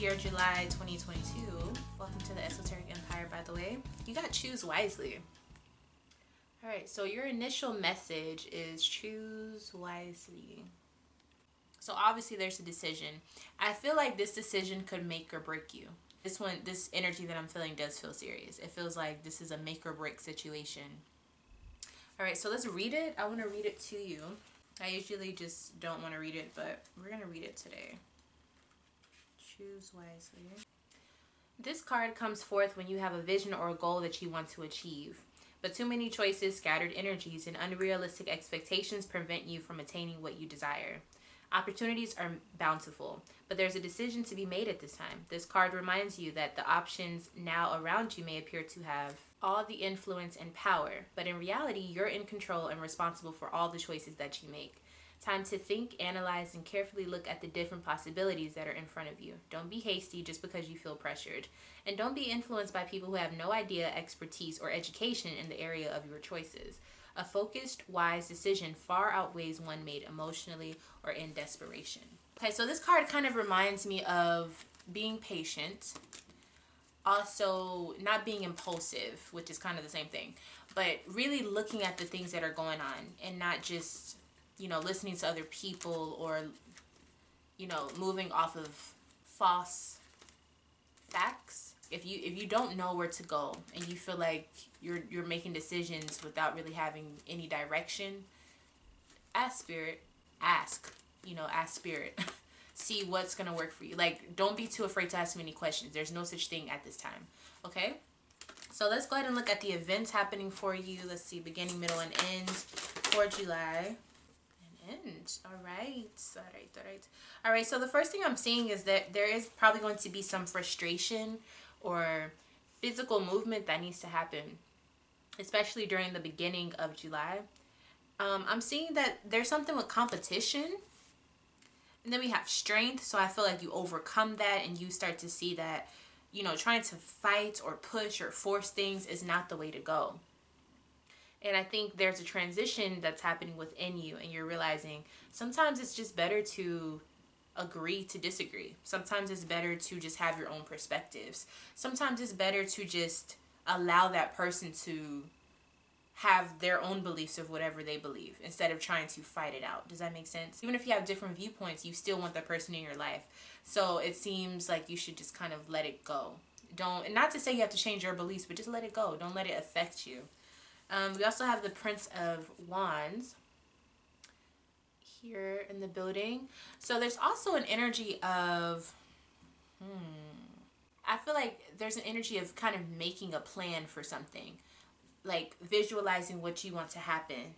here, July 2022. Welcome to the Esoteric Empire, by the way. You got choose wisely. All right, so your initial message is choose wisely. So obviously there's a decision. I feel like this decision could make or break you. This energy that I'm feeling does feel serious. It feels like this is a make or break situation. All right, so let's read it. I want to read it to you. I usually just don't want to read it, but we're going to read it today. Choose wisely. This card comes forth when you have a vision or a goal that you want to achieve. But too many choices, scattered energies, and unrealistic expectations prevent you from attaining what you desire. Opportunities are bountiful, but there's a decision to be made at this time. This card reminds you that the options now around you may appear to have all the influence and power, but in reality, you're in control and responsible for all the choices that you make. Time to think, analyze, and carefully look at the different possibilities that are in front of you. Don't be hasty just because you feel pressured. And don't be influenced by people who have no idea, expertise, or education in the area of your choices. A focused, wise decision far outweighs one made emotionally or in desperation. Okay, so this card kind of reminds me of being patient. Also, not being impulsive, which is kind of the same thing. But really looking at the things that are going on and not just, listening to other people or, moving off of false facts. If you don't know where to go and you feel like you're making decisions without really having any direction, ask spirit. Ask spirit. See what's gonna work for you. Like, don't be too afraid to ask many questions. There's no such thing at this time. Okay? So let's go ahead and look at the events happening for you. Let's see, beginning, middle, and end for July. End. All right. So the first thing I'm seeing is that there is probably going to be some frustration or physical movement that needs to happen, especially during the beginning of July. I'm seeing that there's something with competition, and then we have strength. So I feel like you overcome that and you start to see that, trying to fight or push or force things is not the way to go. And I think there's a transition that's happening within you, and you're realizing sometimes it's just better to agree to disagree. Sometimes it's better to just have your own perspectives. Sometimes it's better to just allow that person to have their own beliefs of whatever they believe instead of trying to fight it out. Does that make sense? Even if you have different viewpoints, you still want that person in your life. So it seems like you should just kind of let it go. And not to say you have to change your beliefs, but just let it go. Don't let it affect you. We also have the Prince of Wands here in the building. So there's also an energy of, I feel like there's an energy of kind of making a plan for something. Like visualizing what you want to happen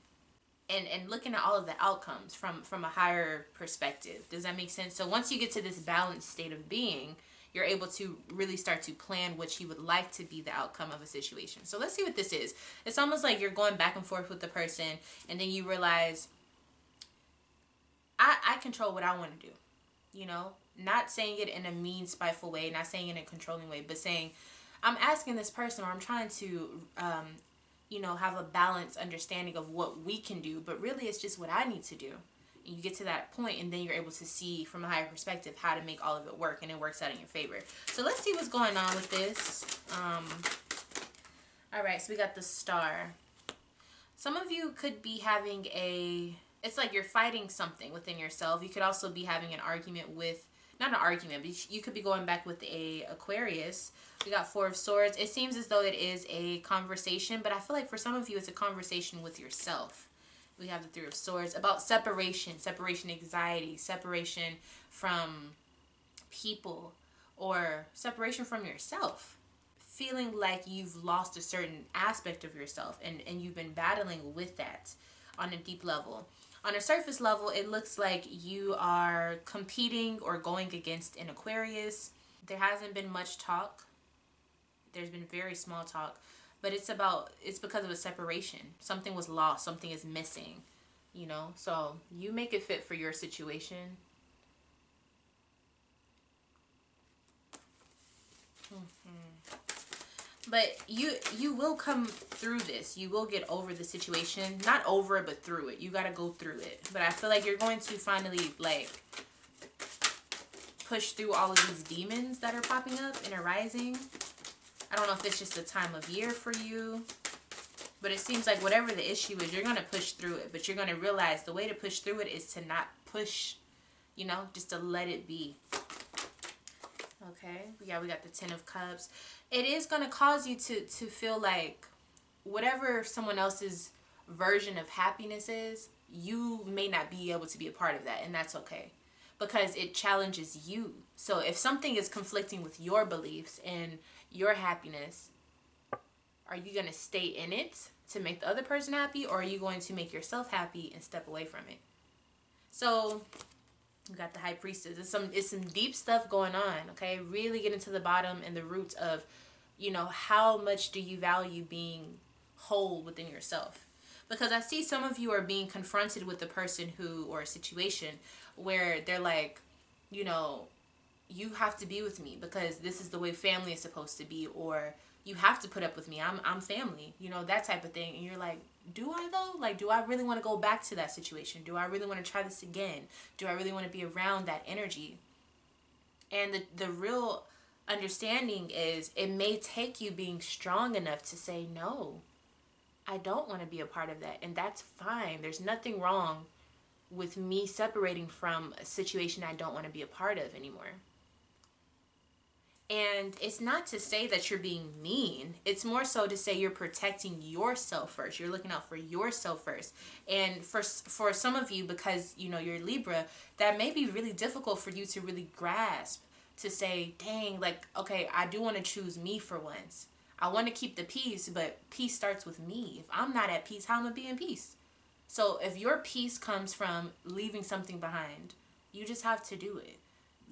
and looking at all of the outcomes from a higher perspective. Does that make sense? So once you get to this balanced state of being, you're able to really start to plan what you would like to be the outcome of a situation. So let's see what this is. It's almost like you're going back and forth with the person, and then you realize, I control what I want to do. Not saying it in a mean, spiteful way, not saying it in a controlling way, but saying, I'm asking this person, or I'm trying to, have a balanced understanding of what we can do, but really it's just what I need to do. And you get to that point, and then you're able to see from a higher perspective how to make all of it work, and it works out in your favor. So let's see what's going on with this. All right, so we got the Star. Some of you could be having it's like you're fighting something within yourself. You could also be having an argument with, not an argument, but you could be going back with a Aquarius. We got Four of Swords. It seems as though it is a conversation, but I feel like for some of you it's a conversation with yourself. We have the Three of Swords about separation anxiety, separation from people, or separation from yourself. Feeling like you've lost a certain aspect of yourself, and you've been battling with that on a deep level. On a surface level, it looks like you are competing or going against an Aquarius. There hasn't been much talk. There's been very small talk. But it's because of a separation. Something was lost. Something is missing. So you make it fit for your situation. But you will come through this. You will get over the situation. Not over it, but through it. You got to go through it. But I feel like you're going to finally, push through all of these demons that are popping up and arising. I don't know if it's just a time of year for you, but it seems like whatever the issue is, you're going to push through it. But you're going to realize the way to push through it is to not push, you know, just to let it be. Okay, yeah, we got the Ten of Cups. It is going to cause you to feel like whatever someone else's version of happiness is, you may not be able to be a part of that, and that's okay. Because it challenges you. So if something is conflicting with your beliefs and your happiness, are you going to stay in it to make the other person happy, or are you going to make yourself happy and step away from it? So we got the High Priestess. It's some deep stuff going on, okay? Really get into the bottom and the roots of, you know, how much do you value being whole within yourself? Because I see some of you are being confronted with the person who, or a situation where they're like, you know, you have to be with me because this is the way family is supposed to be, or you have to put up with me. I'm family, you know, that type of thing. And you're like, do I though? Like, do I really want to go back to that situation? Do I really want to try this again? Do I really want to be around that energy? And the real understanding is it may take you being strong enough to say, no, I don't want to be a part of that. And that's fine. There's nothing wrong with me separating from a situation I don't want to be a part of anymore. And it's not to say that you're being mean. It's more so to say you're protecting yourself first. You're looking out for yourself first. And for some of you, because, you know, you're Libra, that may be really difficult for you to really grasp, to say, dang, like, okay, I do want to choose me for once. I want to keep the peace, but peace starts with me. If I'm not at peace, how am I be in peace? So if your peace comes from leaving something behind, you just have to do it.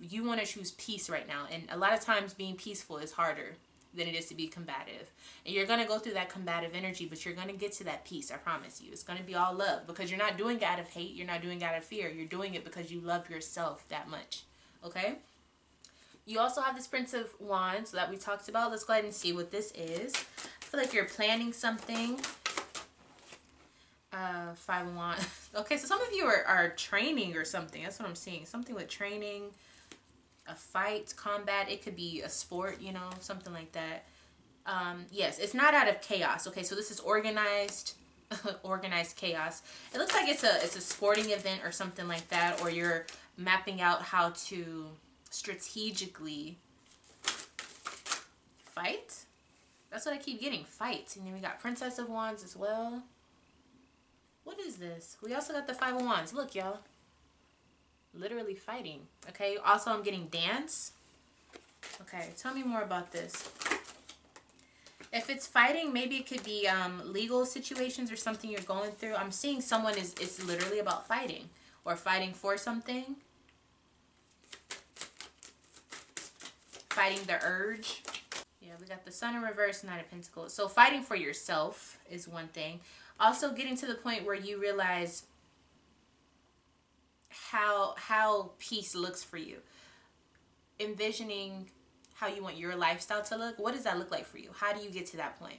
You want to choose peace right now. And a lot of times being peaceful is harder than it is to be combative. And you're going to go through that combative energy, but you're going to get to that peace. I promise you. It's going to be all love, because you're not doing it out of hate. You're not doing it out of fear. You're doing it because you love yourself that much. Okay? You also have this Prince of Wands that we talked about. Let's go ahead and see what this is. I feel like you're planning something. Five of Wands. Okay, so some of you are training or something. That's what I'm seeing. Something with training. A fight, combat, it could be a sport, you know, something like that. Yes, it's not out of chaos. Okay, so this is organized, organized chaos. It looks like it's a sporting event or something like that, or you're mapping out how to strategically fight. That's what I keep getting, fight. And then we got Princess of Wands as well. What is this? We also got the Five of Wands. Look, y'all. Literally fighting. Okay, also I'm getting dance. Okay, tell me more about this. If it's fighting, maybe it could be legal situations or something you're going through. I'm seeing someone it's literally about fighting or fighting for something. Fighting the urge. Yeah, we got the Sun in reverse, Knight of Pentacles. So fighting for yourself is one thing. Also getting to the point where you realize how peace looks for you. Envisioning how you want your lifestyle to look. What does that look like for you? How do you get to that point?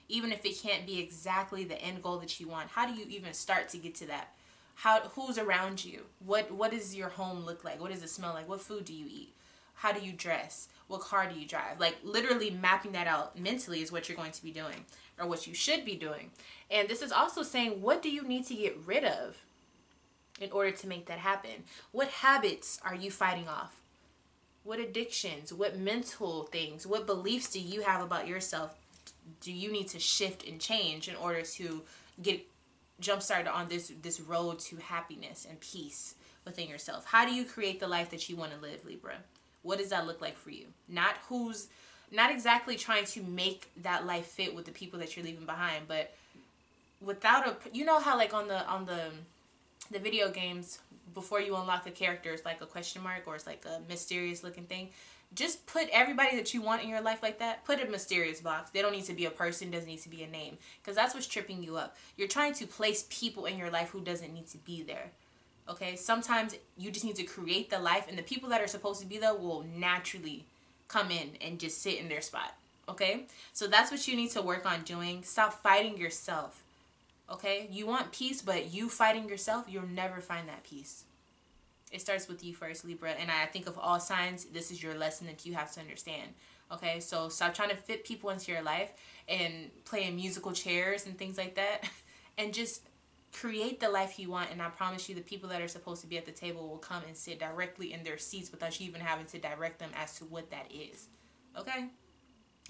Even if it can't be exactly the end goal that you want, how do you even start to get to that? Who's around you? What does your home look like? What does it smell like? What food do you eat? How do you dress? What car do you drive? Like literally mapping that out mentally is what you're going to be doing, or what you should be doing. And this is also saying, what do you need to get rid of in order to make that happen? What habits are you fighting off? What addictions, what mental things, what beliefs do you have about yourself do you need to shift and change in order to get jump-started on this road to happiness and peace within yourself? How do you create the life that you want to live, Libra? What does that look like for you? Not exactly trying to make that life fit with the people that you're leaving behind, but without you know how like on the video games, before you unlock a character, it's like a question mark, or it's like a mysterious looking thing. Just put everybody that you want in your life like that. Put a mysterious box. They don't need to be a person. Doesn't need to be a name. Because that's what's tripping you up. You're trying to place people in your life who doesn't need to be there. Okay? Sometimes you just need to create the life, and the people that are supposed to be there will naturally come in and just sit in their spot. Okay? So that's what you need to work on doing. Stop fighting yourself. Okay? You want peace, but you fighting yourself, you'll never find that peace. It starts with you first, Libra. And I think of all signs, this is your lesson that you have to understand. Okay, so stop trying to fit people into your life and playing musical chairs and things like that. And just create the life you want. And I promise you, the people that are supposed to be at the table will come and sit directly in their seats without you even having to direct them as to what that is. Okay?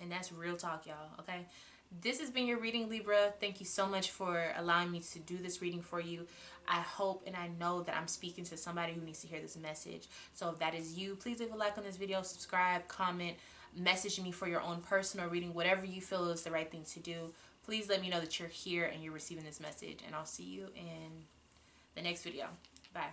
And that's real talk, y'all. Okay? This has been your reading, Libra. Thank you so much for allowing me to do this reading for you. I hope and I know that I'm speaking to somebody who needs to hear this message. So if that is you, please leave a like on this video, subscribe, comment, message me for your own personal reading, whatever you feel is the right thing to do. Please let me know that you're here and you're receiving this message. And I'll see you in the next video. Bye.